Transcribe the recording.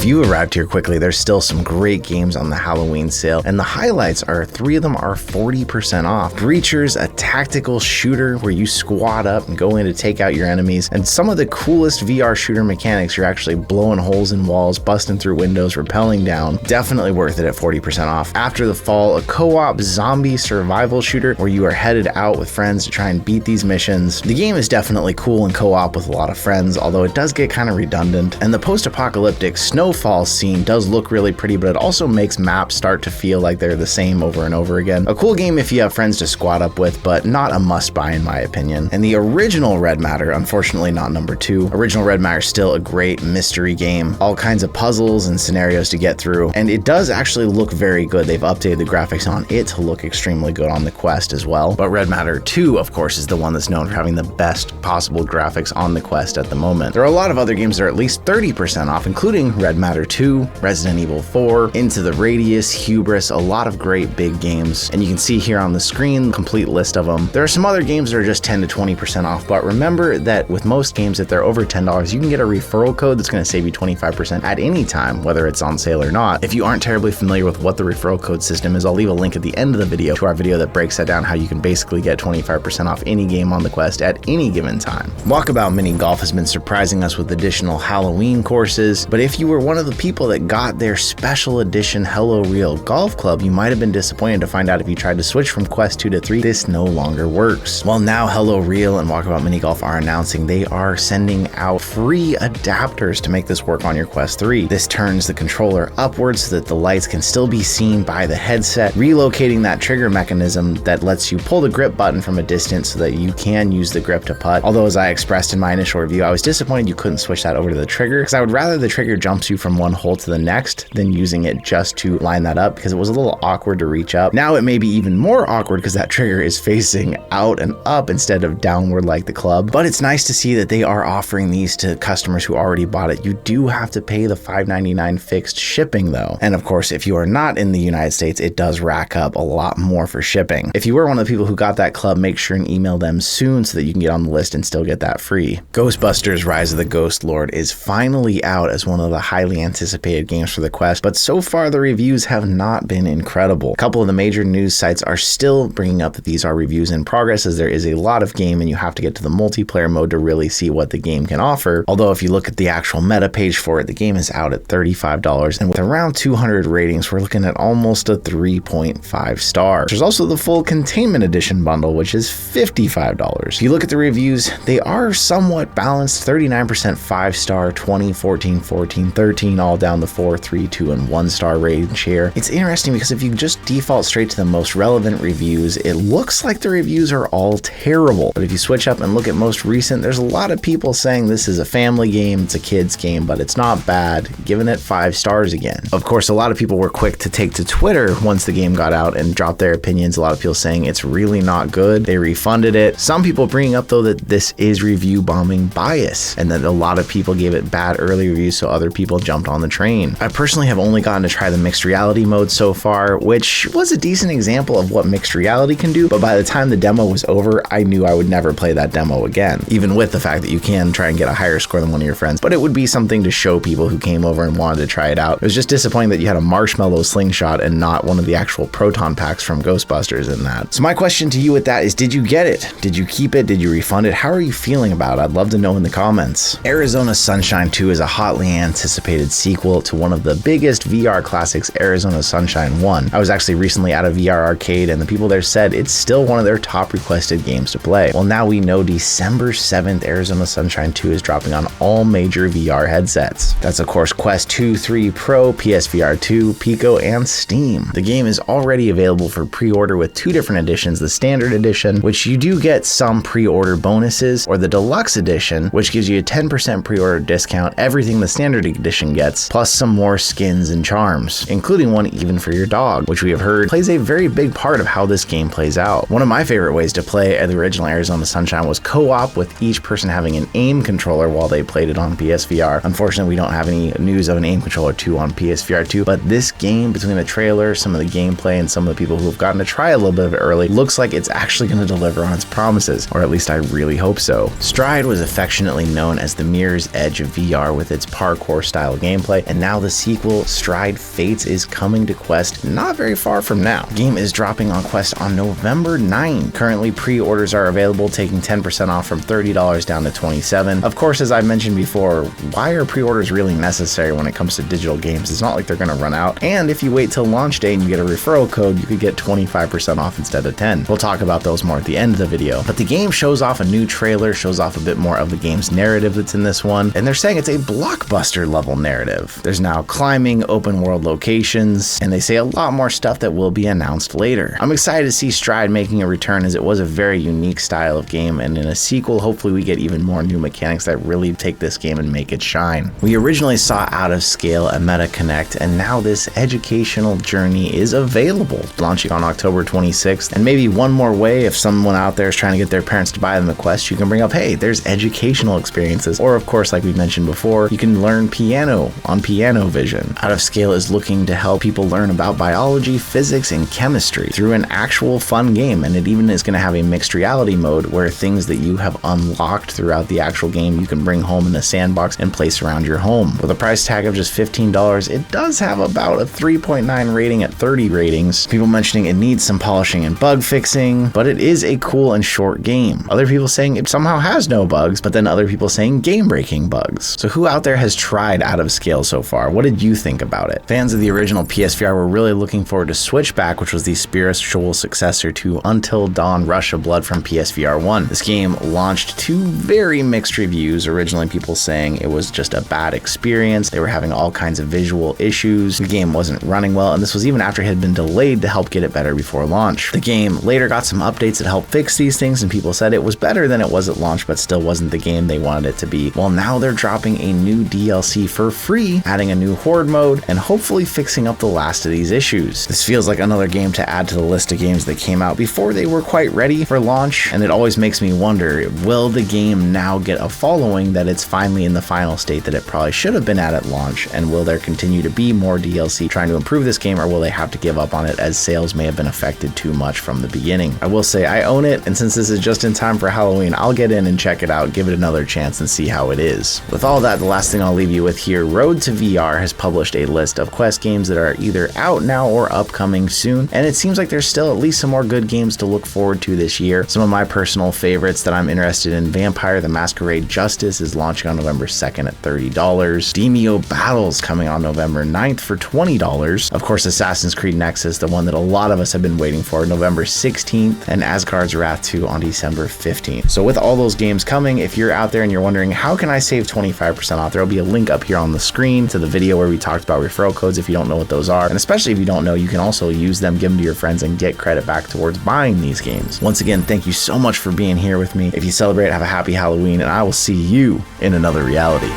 If you arrived here quickly, there's still some great games on the Halloween sale, and the highlights are 3 of them are 40% off. Breachers, a tactical shooter where you squat up and go in to take out your enemies, and some of the coolest VR shooter mechanics. You're actually blowing holes in walls, busting through windows, rappelling down. Definitely worth it at 40% off. After the Fall, a co-op zombie survival shooter where you are headed out with friends to try and beat these missions. The game is definitely cool and co-op with a lot of friends, although it does get kind of redundant. And the post-apocalyptic snowfall scene does look really pretty, but it also makes maps start to feel like they're the same over and over again. A cool game if you have friends to squat up with, but not a must-buy in my opinion. And the original Red Matter, unfortunately not number 2. Original Red Matter is still a great mystery game. All kinds of puzzles and scenarios to get through, and it does actually look very good. They've updated the graphics on it to look extremely good on the Quest as well. But Red Matter 2, of course, is the one that's known for having the best possible graphics on the Quest at the moment. There are a lot of other games that are at least 30% off, including Red Matter 2, Resident Evil 4, Into the Radius, Hubris, a lot of great big games. And you can see here on the screen, the complete list of them. There are some other games that are just 10 to 20% off, but remember that with most games, if they're over $10, you can get a referral code that's going to save you 25% at any time, whether it's on sale or not. If you aren't terribly familiar with what the referral code system is, I'll leave a link at the end of the video to our video that breaks that down, how you can basically get 25% off any game on the Quest at any given time. Walkabout Mini Golf has been surprising us with additional Halloween courses, but if you were one of the people that got their special edition Hello Real Golf Club, you might have been disappointed to find out if you tried to switch from Quest 2 to 3, this no longer works. Well, now Hello Real and Walkabout Mini Golf are announcing they are sending out free adapters to make this work on your Quest 3. This turns the controller upwards so that the lights can still be seen by the headset, relocating that trigger mechanism that lets you pull the grip button from a distance so that you can use the grip to putt. Although, as I expressed in my initial review, I was disappointed you couldn't switch that over to the trigger, because I would rather the trigger jumps you from one hole to the next than using it just to line that up, because it was a little awkward to reach up. Now it may be even more awkward because that trigger is facing out and up instead of downward like the club, but it's nice to see that they are offering these to customers who already bought it. You do have to pay the $5.99 fixed shipping though. And of course, if you are not in the United States, it does rack up a lot more for shipping. If you were one of the people who got that club, make sure and email them soon so that you can get on the list and still get that free. Ghostbusters Rise of the Ghost Lord is finally out as one of the highly anticipated games for the Quest, but so far the reviews have not been incredible. A couple of the major news sites are still bringing up that these are reviews in progress, as there is a lot of game and you have to get to the multiplayer mode to really see what the game can offer. Although if you look at the actual meta page for it, the game is out at $35, and with around 200 ratings, we're looking at almost a 3.5 star. There's also the full Containment Edition bundle, which is $55. If you look at the reviews, they are somewhat balanced. 39% 5-star, 20, 14, 14, 13, all down the 4, 3, 2, and 1 star range here. It's interesting because if you just default straight to the most relevant reviews, it looks like the reviews are all terrible. But if you switch up and look at most recent, there's a lot of people saying this is a family game, it's a kid's game, but it's not bad, giving it 5 stars again. Of course, a lot of people were quick to take to Twitter once the game got out and drop their opinions. A lot of people saying it's really not good. They refunded it. Some people bringing up though that this is review bombing bias and that a lot of people gave it bad early reviews, so other people jumped on the train. I personally have only gotten to try the mixed reality mode so far, which was a decent example of what mixed reality can do, but by the time the demo was over, I knew I would never play that demo again, even with the fact that you can try and get a higher score than one of your friends. But it would be something to show people who came over and wanted to try it out. It was just disappointing that you had a marshmallow slingshot and not one of the actual proton packs from Ghostbusters in that. So my question to you with that is, did you get it? Did you keep it? Did you refund it? How are you feeling about it? I'd love to know in the comments. Arizona Sunshine 2 is a hotly anticipated sequel to one of the biggest VR classics, Arizona Sunshine 1. I was actually recently at a VR arcade and the people there said it's still one of their top requested games to play. Well, now we know December 7th, Arizona Sunshine 2 is dropping on all major VR headsets. That's of course Quest 2, 3 Pro, PSVR 2, Pico, and Steam. The game is already available for pre-order with 2 different editions, the standard edition, which you do get some pre-order bonuses, or the deluxe edition, which gives you a 10% pre-order discount, everything the standard edition gets, plus some more skins and charms, including one even for your dog, which we have heard plays a very big part of how this game plays out. One of my favorite ways to play the original Arizona Sunshine was co-op, with each person having an aim controller while they played it on PSVR. Unfortunately, we don't have any news of an aim controller 2 on PSVR 2, but this game, between the trailer, some of the gameplay, and some of the people who have gotten to try a little bit of it early, looks like it's actually going to deliver on its promises, or at least I really hope so. Stride was affectionately known as the mirror's edge of VR with its parkour style style gameplay, and now the sequel, Stride Fates, is coming to Quest not very far from now. The game is dropping on Quest on November 9. Currently, pre-orders are available, taking 10% off from $30 down to $27. Of course, as I mentioned before, why are pre-orders really necessary when it comes to digital games? It's not like they're going to run out, and if you wait till launch day and you get a referral code, you could get 25% off instead of 10. We'll talk about those more at the end of the video, but the game shows off a new trailer, shows off a bit more of the game's narrative that's in this one, and they're saying it's a blockbuster level narrative. There's now climbing, open world locations, and they say a lot more stuff that will be announced later. I'm excited to see Stride making a return, as it was a very unique style of game, and in a sequel, hopefully we get even more new mechanics that really take this game and make it shine. We originally saw Out of Scale and Meta Connect, and now this educational journey is available, launching on October 26th. And maybe one more way, if someone out there is trying to get their parents to buy them a Quest, you can bring up, hey, there's educational experiences, or of course, like we mentioned before, you can learn piano on Piano Vision. Out of Scale is looking to help people learn about biology, physics, and chemistry through an actual fun game, and it even is going to have a mixed reality mode where things that you have unlocked throughout the actual game you can bring home in the sandbox and place around your home. With a price tag of just $15, it does have about a 3.9 rating at 30 ratings. People mentioning it needs some polishing and bug fixing, but it is a cool and short game. Other people saying it somehow has no bugs, but then other people saying game-breaking bugs. So who out there has tried Out of Scale so far? What did you think about it? Fans of the original PSVR were really looking forward to Switchback, which was the spiritual successor to Until Dawn Rush of Blood from PSVR 1. This game launched to very mixed reviews. Originally, people saying it was just a bad experience. They were having all kinds of visual issues. The game wasn't running well, and this was even after it had been delayed to help get it better before launch. The game later got some updates that helped fix these things, and people said it was better than it was at launch, but still wasn't the game they wanted it to be. Well, now they're dropping a new DLC for free, adding a new horde mode, and hopefully fixing up the last of these issues. This feels like another game to add to the list of games that came out before they were quite ready for launch, and it always makes me wonder, will the game now get a following that it's finally in the final state that it probably should have been at launch, and will there continue to be more DLC trying to improve this game, or will they have to give up on it as sales may have been affected too much from the beginning? I will say I own it, and since this is just in time for Halloween, I'll get in and check it out, give it another chance, and see how it is. With all that, the last thing I'll leave you with here, Road to VR has published a list of Quest games that are either out now or upcoming soon, and it seems like there's still at least some more good games to look forward to this year. Some of my personal favorites that I'm interested in: Vampire the Masquerade Justice is launching on November 2nd at $30. Demeo Battles coming on November 9th for $20. Of course, Assassin's Creed Nexus, the one that a lot of us have been waiting for, November 16th, and Asgard's Wrath 2 on December 15th. So with all those games coming, if you're out there and you're wondering, how can I save 25% off? There'll be a link up here on the screen to the video where we talked about referral codes if you don't know what those are. And especially if you don't know, you can also use them, give them to your friends, and get credit back towards buying these games. Once again, thank you so much for being here with me. If you celebrate, have a happy Halloween, and I will see you in another reality.